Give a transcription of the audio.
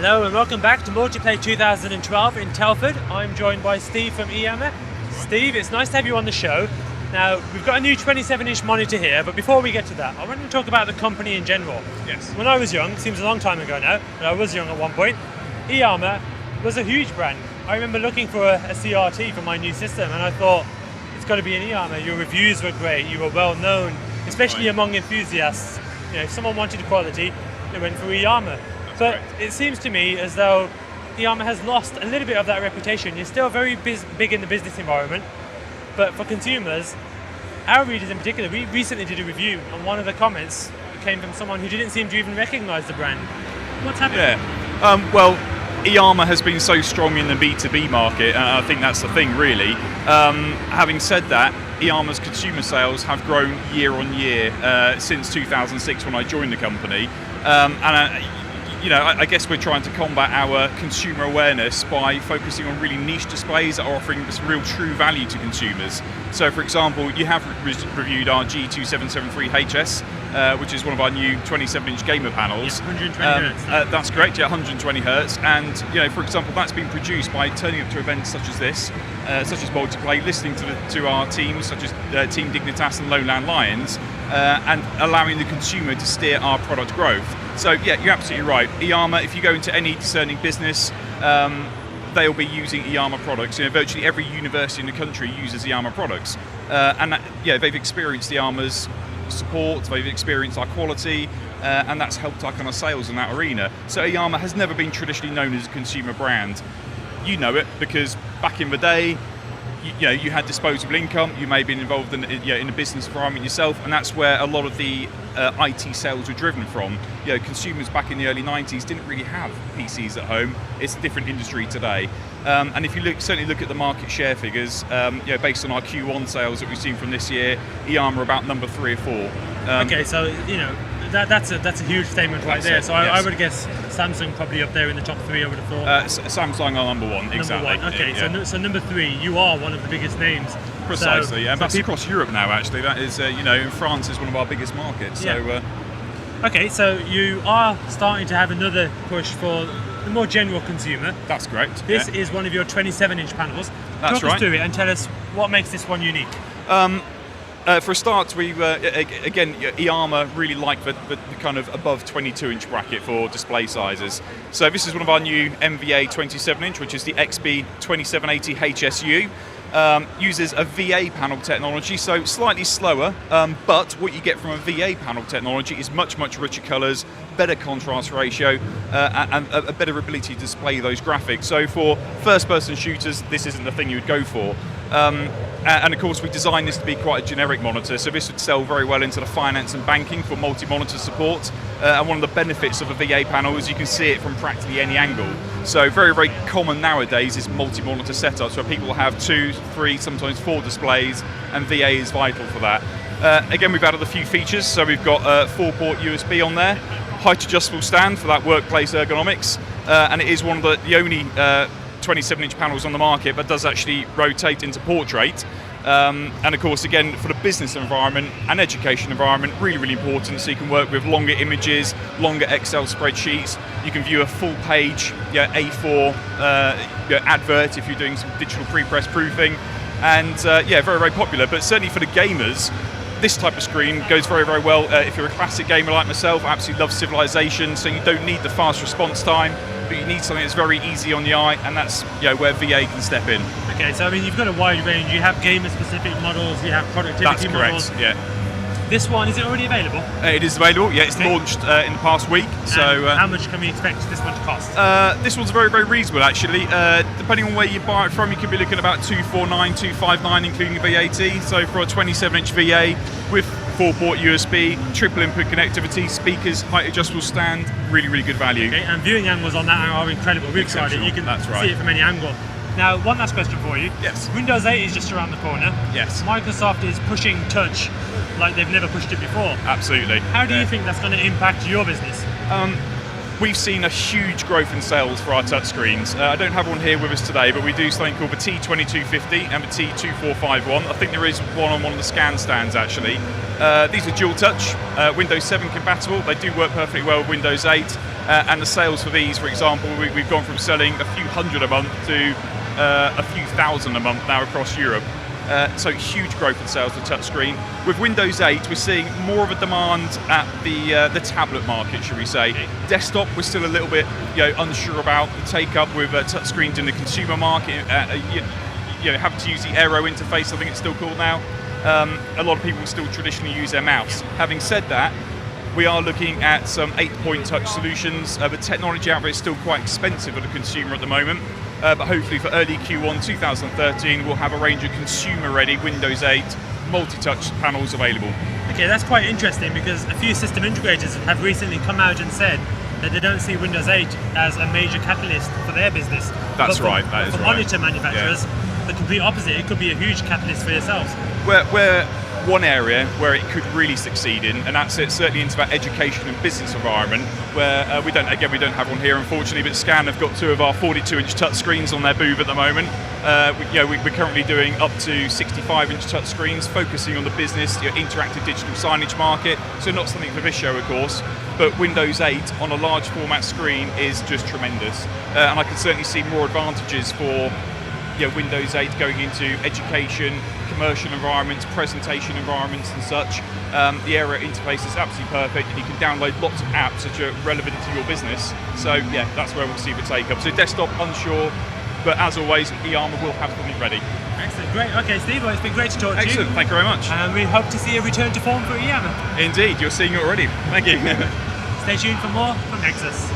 Hello and welcome back to Multiplay 2012 in Telford. I'm joined by Steve from iiyama. Steve, it's nice to have you on the show. Now, we've got a new 27-inch monitor here, but before we get to that, I want to talk about the company in general. Yes. When I was young, seems a long time ago now, but I was young at one point, iiyama was a huge brand. I remember looking for a CRT for my new system and I thought, it's got to be an iiyama. Your reviews were great, you were well known, especially among enthusiasts. You know, if someone wanted quality, they went for iiyama. But it seems to me as though iiyama has lost a little bit of that reputation. You're still very big in the business environment, but for consumers, our readers in particular, we recently did a review and one of the comments came from someone who didn't seem to even recognise the brand. What's happened? Yeah, well, iiyama has been so strong in the B2B market, and I think that's the thing really. Having said that, iiyama's consumer sales have grown year on year since 2006 when I joined the company. I guess we're trying to combat our consumer awareness by focusing on really niche displays that are offering some real true value to consumers. So for example, you have reviewed our G2773HS, which is one of our new 27-inch gamer panels. Yeah, 120 Hz. That's correct, yeah, 120 Hz. And for example, that's been produced by turning up to events such as this, such as Multiplay, listening to our teams, such as Team Dignitas and Lowland Lions, and allowing the consumer to steer our product growth. So yeah, you're absolutely right. iiyama, if you go into any discerning business, they'll be using iiyama products. Virtually every university in the country uses iiyama products, they've experienced iiyama's support, they've experienced our quality, and that's helped our kind of sales in that arena. So iiyama has never been traditionally known as a consumer brand. You know it because back in the day, you had disposable income. You may have been involved in a business environment yourself, and that's where a lot of the IT sales were driven from. Consumers back in the early 90s didn't really have PCs at home. It's a different industry today. And if you certainly look at the market share figures, based on our Q1 sales that we've seen from this year, iiyama are about number 3 or 4. Okay, so that's a huge statement right there. So I would guess Samsung probably up there in the top 3. I would have thought. Samsung are number 1, exactly. Number 1. Okay, yeah. So number 3, you are one of the biggest names. Precisely, yeah. That's across Europe now. Actually, that is France is one of our biggest markets. Yeah. So. Okay, so you are starting to have another push for the more general consumer. That's correct. This is one of your 27-inch panels. That's Talk us through it and tell us what makes this one unique. For a start, we iiyama really like the kind of above 22-inch bracket for display sizes. So this is one of our new MVA 27-inch, which is the XB 2780 HSU. Uses a VA panel technology, so slightly slower, but what you get from a VA panel technology is much richer colours, better contrast ratio, and a better ability to display those graphics. So for first-person shooters, this isn't the thing you would go for. And of course, we designed this to be quite a generic monitor, so this would sell very well into the finance and banking for multi-monitor support. And one of the benefits of a VA panel is you can see it from practically any angle. So very common nowadays is multi-monitor setups where people have 2, 3, sometimes 4 displays, and VA is vital for that. Again, we've added a few features, so we've got 4-port USB on there, height adjustable stand for that workplace ergonomics, and it is one of the only 27-inch panels on the market, but does actually rotate into portrait. And of course, again, for the business environment and education environment, really important, so you can work with longer images, longer Excel spreadsheets. You can view a full page A4 advert if you're doing some digital pre-press proofing, and very popular. But certainly for the gamers, this type of screen goes very well. If you're a classic gamer like myself, I absolutely love Civilization, so you don't need the fast response time, but you need something that's very easy on the eye, and that's where VA can step in. Okay, so I mean, you've got a wide range. You have gamer-specific models, you have productivity models. That's correct, yeah. This one, is it already available? It is available, yeah. It's launched in the past week. So how much can we expect this one to cost? This one's very reasonable, actually. Depending on where you buy it from, you could be looking at about $249, $259, including VAT. So for a 27-inch VA with 4-port USB, triple input connectivity, speakers, height adjustable stand, really good value. Okay, and viewing angles on that are incredible. We've tried it. You can see it from any angle. Now, one last question for you. Yes. Windows 8 is just around the corner. Yes. Microsoft is pushing touch like they've never pushed it before. Absolutely. How do you think that's going to impact your business? We've seen a huge growth in sales for our touchscreens. I don't have one here with us today, but we do something called the T2250 and the T2451. I think there is one on one of the scan stands, actually. These are dual touch, Windows 7 compatible. They do work perfectly well with Windows 8. and the sales for these, for example, we've gone from selling a few hundred a month to a few thousand a month now across Europe. So huge growth in sales for touchscreen. With Windows 8, we're seeing more of a demand at the tablet market, should we say. Desktop, we're still a little bit unsure about the take-up with touchscreens in the consumer market. Having to use the Aero interface, I think it's still called now. A lot of people still traditionally use their mouse. Having said that, we are looking at some 8-point touch solutions. The technology out there is still quite expensive for the consumer at the moment. But hopefully for early Q1 2013, we'll have a range of consumer-ready Windows 8 multi-touch panels available. Okay, that's quite interesting because a few system integrators have recently come out and said that they don't see Windows 8 as a major catalyst for their business. That's right, that is right. For monitor manufacturers, the complete opposite. It could be a huge catalyst for yourselves. We're one area where it could really succeed in, and that's it, certainly into that education and business environment, where we don't have one here unfortunately, but Scan have got 2 of our 42-inch touchscreens on their booth at the moment. We're currently doing up to 65-inch touchscreens, focusing on the business, interactive digital signage market, so not something for this show of course, but Windows 8 on a large format screen is just tremendous, and I can certainly see more advantages for Windows 8 going into education, commercial environments, presentation environments and such. The Aero interface is absolutely perfect, and you can download lots of apps which are relevant to your business. So yeah, that's where we'll see the take up. So desktop, unsure, but as always, iiyama will have something ready. Excellent, great. Okay, Steve, well, it's been great to talk to you. Excellent, thank you very much. And we hope to see a return to form for iiyama. Indeed, you're seeing it already. Thank you. Stay tuned for more from Nexus.